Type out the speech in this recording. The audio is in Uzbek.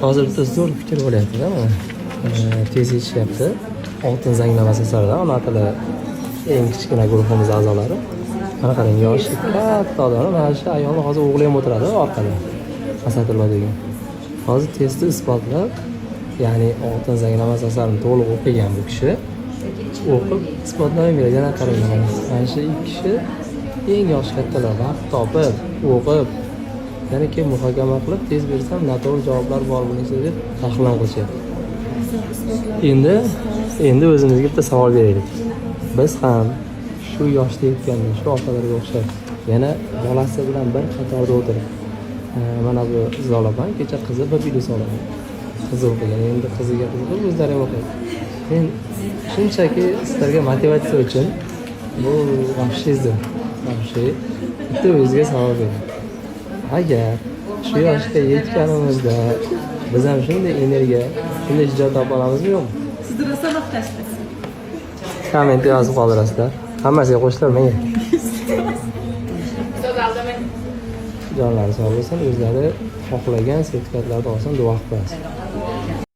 Hozirda zo'r fikr bo'lyapti-da mana. Tez yetishyapti. Oltin zanglaması sarada ona tili eng kichkina guruhimiz a'zolari. Mana qarang, yoshi katta odam, mana shu ayolni hozir o'g'li ham o'tiradi orqada. Asadullo degan. Hozir testni isbotlab, ya'ni oltin zanglaması asarini to'liq o'qigan bu kishi. O'qib isbotlamay beradi. Yana qarang, mana shu ikki kishi eng yoshi kattalar vaqt topib, o'qib, yana keyin muhokama qilib tez bersam noto'g'ri javoblar bor buning ichida deb tahlil qilishyapti. Endi o'zimizga bitta savol beraylik. Biz ham shu yoshda yetganda shu otalarga o'xshab yana bolasi bilan bir qatorda o'tirib, mana bu Zolapan kecha qizi bir video soladi. Qizi o'qigan, endi qiziga qiziqib o'zlari ham o'qiydi. Men shunchaki sizlarga motivatsiya uchun bu vobshezdir. Bitta o'zingizga savol bering. Agar shu yoshga yetganimizda biz ham shunday energiya, shunday shijoat topa olamizmi yo'qmi? Sizni rosa maqtashdi. Kommentga yozib qoldirasizlar. Hammasiga qo'shilib menga. Jonlari sog' bo'lsin, o'zlari xohlagan sertifikatlarni olsin, duo qilasiz.